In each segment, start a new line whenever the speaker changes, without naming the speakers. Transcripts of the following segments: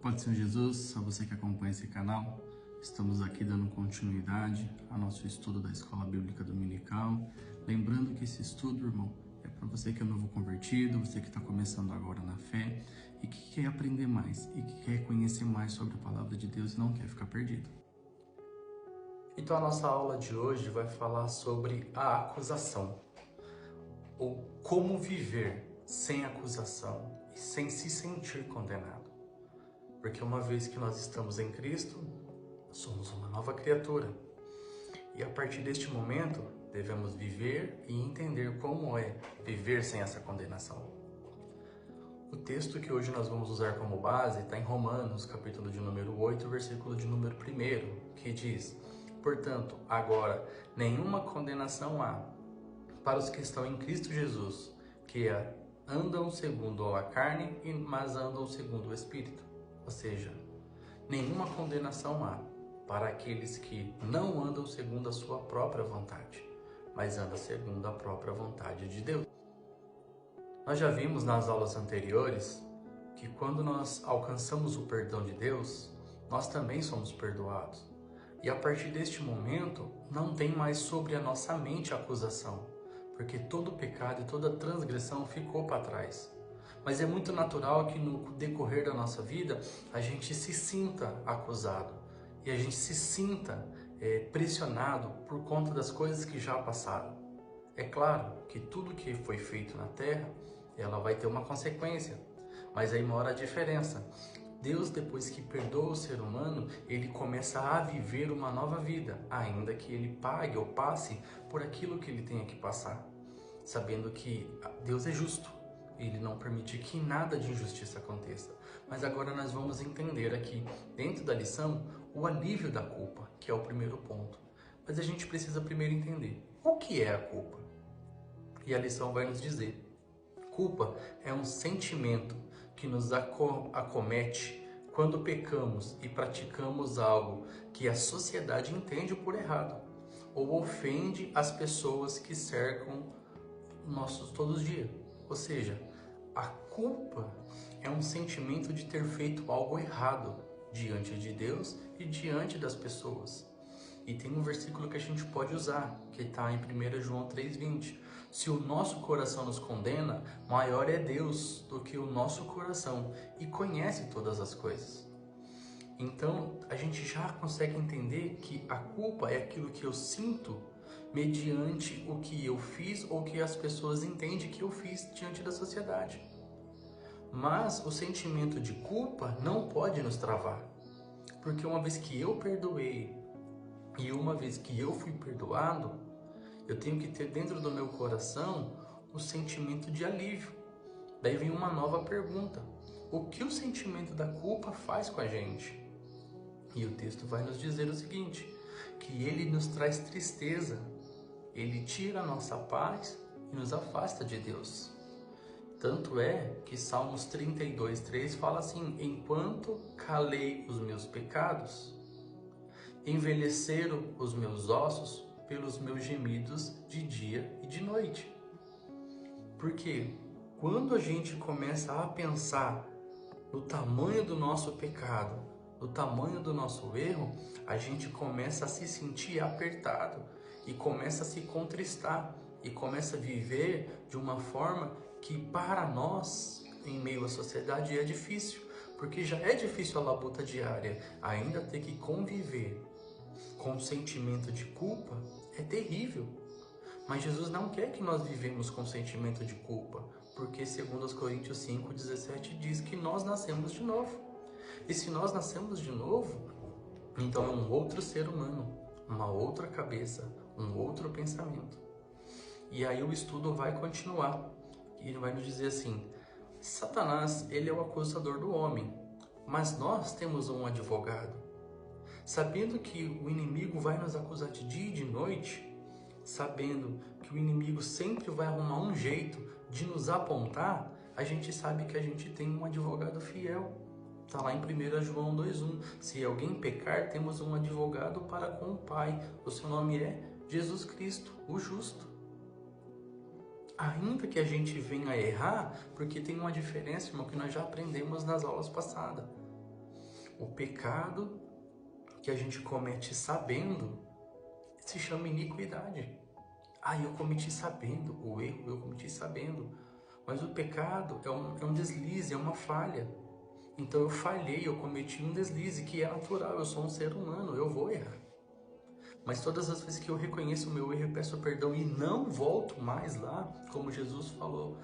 Paz do Senhor Jesus, a você que acompanha esse canal, estamos aqui dando continuidade ao nosso estudo da Escola Bíblica Dominical. Lembrando que esse estudo, irmão, é para você que é novo convertido, você que está começando agora na fé e que quer aprender mais e que quer conhecer mais sobre a Palavra de Deus e não quer ficar perdido. Então a nossa aula de hoje vai falar sobre a acusação, ou como viver sem acusação e sem se sentir condenado. Porque uma vez que nós estamos em Cristo, somos uma nova criatura. E a partir deste momento, devemos viver e entender como é viver sem essa condenação. O texto que hoje nós vamos usar como base está em Romanos, capítulo de número 8, versículo de número 1, que diz: portanto, agora, nenhuma condenação há para os que estão em Cristo Jesus, que andam segundo a carne, mas andam segundo o Espírito. Ou seja, nenhuma condenação há para aqueles que não andam segundo a sua própria vontade, mas andam segundo a própria vontade de Deus. Nós já vimos nas aulas anteriores que quando nós alcançamos o perdão de Deus, nós também somos perdoados. E a partir deste momento, não tem mais sobre a nossa mente a acusação, porque todo pecado e toda transgressão ficou para trás. Mas é muito natural que no decorrer da nossa vida, a gente se sinta acusado e a gente se sinta pressionado por conta das coisas que já passaram. É claro que tudo que foi feito na terra, ela vai ter uma consequência, mas aí mora a diferença. Deus, depois que perdoa o ser humano, ele começa a viver uma nova vida, ainda que ele pague ou passe por aquilo que ele tenha que passar, sabendo que Deus é justo. Ele não permite que nada de injustiça aconteça. Mas agora nós vamos entender aqui, dentro da lição, o alívio da culpa, que é o primeiro ponto. Mas a gente precisa primeiro entender o que é a culpa. E a lição vai nos dizer: culpa é um sentimento que nos acomete quando pecamos e praticamos algo que a sociedade entende por errado, ou ofende as pessoas que cercam nossos todos os dias. Ou seja, a culpa é um sentimento de ter feito algo errado diante de Deus e diante das pessoas. E tem um versículo que a gente pode usar, que está em 1 João 3,20. Se o nosso coração nos condena, maior é Deus do que o nosso coração e conhece todas as coisas. Então, a gente já consegue entender que a culpa é aquilo que eu sinto mediante o que eu fiz ou que as pessoas entendem que eu fiz diante da sociedade. Mas o sentimento de culpa não pode nos travar, porque uma vez que eu perdoei e uma vez que eu fui perdoado, eu tenho que ter dentro do meu coração o sentimento de alívio. Daí vem uma nova pergunta: o que o sentimento da culpa faz com a gente? E o texto vai nos dizer o seguinte, que ele nos traz tristeza, ele tira a nossa paz e nos afasta de Deus. Tanto é que Salmos 32:3 fala assim: enquanto calei os meus pecados, envelheceram os meus ossos pelos meus gemidos de dia e de noite. Porque quando a gente começa a pensar no tamanho do nosso pecado, no tamanho do nosso erro, a gente começa a se sentir apertado e começa a se contristar e começa a viver de uma forma que para nós, em meio à sociedade, é difícil, porque já é difícil a labuta diária, ainda ter que conviver com o sentimento de culpa é terrível. Mas Jesus não quer que nós vivemos com sentimento de culpa, porque segundo os Coríntios 5:17 diz que nós nascemos de novo. E se nós nascemos de novo, então é um outro ser humano, uma outra cabeça, um outro pensamento. E aí o estudo vai continuar. E ele vai nos dizer assim: Satanás, ele é o acusador do homem, mas nós temos um advogado. Sabendo que o inimigo vai nos acusar de dia e de noite, sabendo que o inimigo sempre vai arrumar um jeito de nos apontar, a gente sabe que a gente tem um advogado fiel. Está lá em 1 João 2,1. Se alguém pecar, temos um advogado para com o Pai. O seu nome é Jesus Cristo, o justo. Ainda que a gente venha a errar, porque tem uma diferença, irmão, que nós já aprendemos nas aulas passadas. O pecado que a gente comete sabendo se chama iniquidade. Eu cometi sabendo, o erro eu cometi sabendo. Mas o pecado é um deslize, é uma falha. Então eu falhei, eu cometi um deslize que é natural, eu sou um ser humano, eu vou errar. Mas todas as vezes que eu reconheço o meu erro e peço perdão e não volto mais lá, como Jesus falou,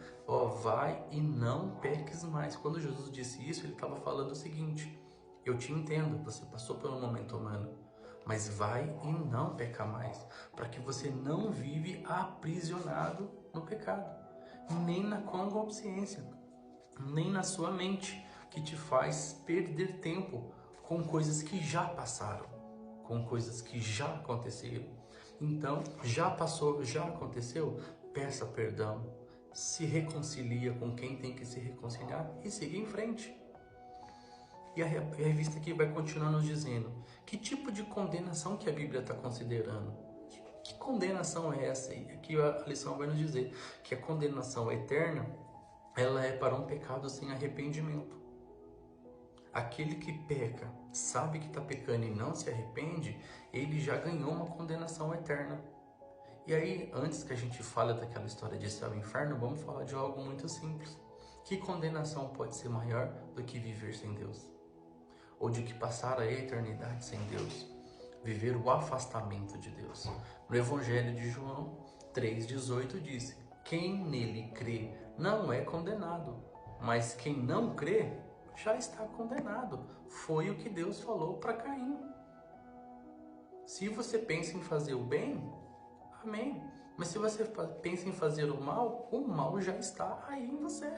vai e não peques mais. Quando Jesus disse isso, ele estava falando o seguinte: eu te entendo, você passou por um momento humano, mas vai e não peca mais, para que você não vive aprisionado no pecado, nem na consciência, nem na sua mente, que te faz perder tempo com coisas que já passaram, com coisas que já aconteceram. Então, já passou, já aconteceu, peça perdão, se reconcilia com quem tem que se reconciliar e siga em frente. E a revista aqui vai continuar nos dizendo que tipo de condenação que a Bíblia está considerando. Que condenação é essa? E aqui a lição vai nos dizer que a condenação eterna, ela é para um pecado sem arrependimento. Aquele que peca, sabe que está pecando e não se arrepende, ele já ganhou uma condenação eterna. E aí, antes que a gente fale daquela história de céu e inferno, vamos falar de algo muito simples. Que condenação pode ser maior do que viver sem Deus? Ou de que passar a eternidade sem Deus? Viver o afastamento de Deus. No Evangelho de João 3,18 diz: quem nele crê não é condenado, mas quem não crê já está condenado. Foi o que Deus falou para Caim. Se você pensa em fazer o bem, amém. Mas se você pensa em fazer o mal já está aí em você.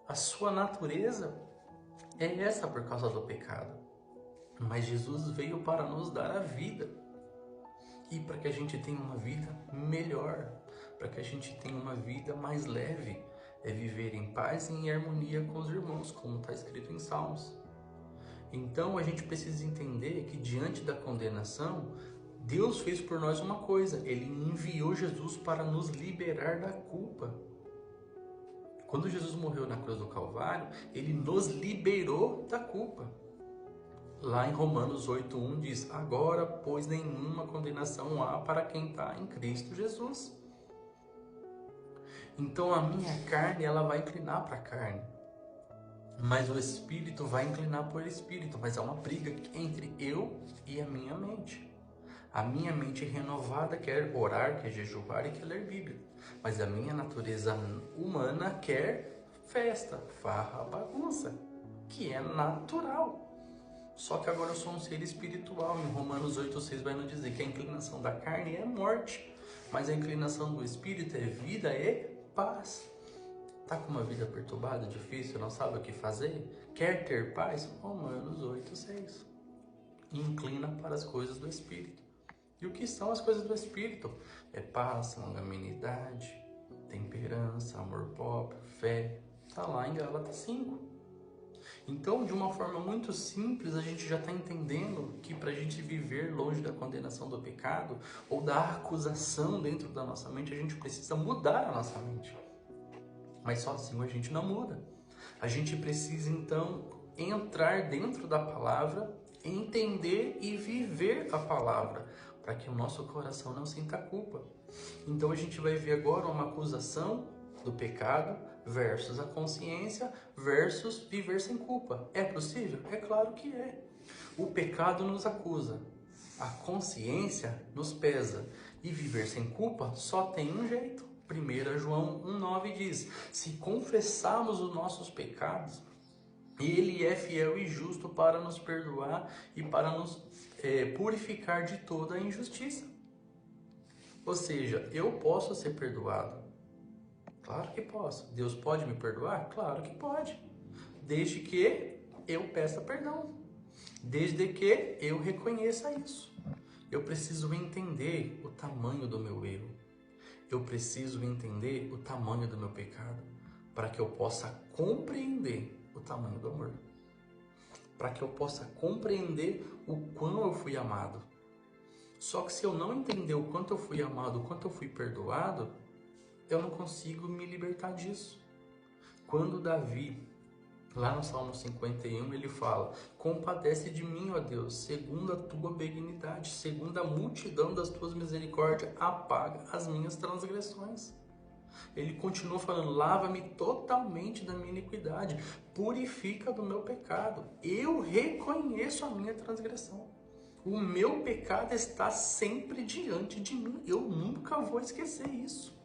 A sua natureza é essa por causa do pecado. Mas Jesus veio para nos dar a vida. E para que a gente tenha uma vida melhor, para que a gente tenha uma vida mais leve, é viver em paz e em harmonia com os irmãos, como está escrito em Salmos. Então a gente precisa entender que diante da condenação, Deus fez por nós uma coisa: Ele enviou Jesus para nos liberar da culpa. Quando Jesus morreu na cruz do Calvário, Ele nos liberou da culpa. Lá em Romanos 8,1 diz: agora, pois, nenhuma condenação há para quem está em Cristo Jesus. Então a minha carne, ela vai inclinar para a carne, mas o Espírito vai inclinar para o Espírito. Mas há uma briga entre eu e a minha mente. A minha mente renovada quer orar, quer jejuar e quer ler Bíblia. Mas a minha natureza humana quer festa, farra, bagunça, que é natural. Só que agora eu sou um ser espiritual. Em Romanos 8,6 vai nos dizer que a inclinação da carne é morte, mas a inclinação do Espírito é vida e paz. Está com uma vida perturbada, difícil, não sabe o que fazer? Quer ter paz? Romanos 8,6. Inclina para as coisas do Espírito. E o que são as coisas do Espírito? É paz, longanimidade, temperança, amor próprio, fé. Está lá em Gálatas 5. Então, de uma forma muito simples, a gente já está entendendo que para a gente viver longe da condenação do pecado ou da acusação dentro da nossa mente, a gente precisa mudar a nossa mente. Mas sozinho a gente não muda. A gente precisa, então, entrar dentro da palavra, entender e viver a palavra, para que o nosso coração não sinta culpa. Então, a gente vai ver agora uma acusação do pecado versus a consciência versus viver sem culpa. É possível? É claro que é. O pecado nos acusa, a consciência nos pesa, e viver sem culpa só tem um jeito. 1 João 1,9 diz: se confessarmos os nossos pecados, Ele é fiel e justo para nos perdoar e para nos purificar de toda a injustiça. Ou seja, eu posso ser perdoado. Claro que posso. Deus pode me perdoar? Claro que pode. Desde que eu peça perdão. Desde que eu reconheça isso. Eu preciso entender o tamanho do meu erro. Eu preciso entender o tamanho do meu pecado, para que eu possa compreender o tamanho do amor. Para que eu possa compreender o quão eu fui amado. Só que se eu não entender o quanto eu fui amado, o quanto eu fui perdoado, eu não consigo me libertar disso. Quando Davi Lá no Salmo 51 ele fala: compadece de mim, ó Deus, segundo a tua benignidade, segundo a multidão das tuas misericórdias, apaga as minhas transgressões. Ele continua falando: lava-me totalmente da minha iniquidade, purifica do meu pecado. Eu reconheço a minha transgressão. O meu pecado está sempre diante de mim. Eu nunca vou esquecer isso.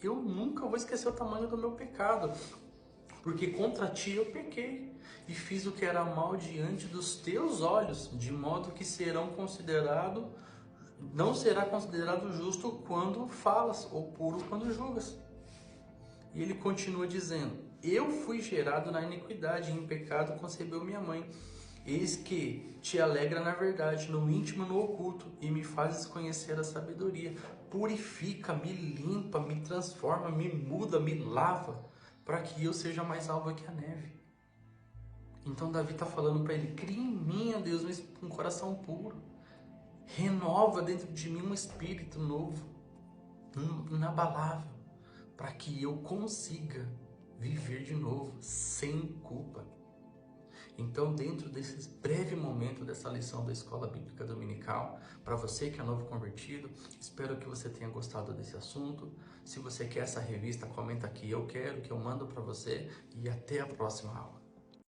Eu nunca vou esquecer o tamanho do meu pecado. Porque contra ti eu pequei e fiz o que era mal diante dos teus olhos, de modo que não será considerado justo quando falas, ou puro quando julgas. E ele continua dizendo: eu fui gerado na iniquidade, e em pecado concebeu minha mãe. Eis que te alegra na verdade, no íntimo e no oculto, e me fazes conhecer a sabedoria. Purifica, me limpa, me transforma, me muda, me lava, para que eu seja mais alvo que a neve. Então Davi está falando para ele: cria em mim, ó Deus, um coração puro. Renova dentro de mim um espírito novo, inabalável, para que eu consiga viver de novo, sem culpa. Então, dentro desse breve momento dessa lição da Escola Bíblica Dominical, para você que é novo convertido, espero que você tenha gostado desse assunto. Se você quer essa revista, comenta aqui: eu quero, que eu mando para você, e até a próxima aula.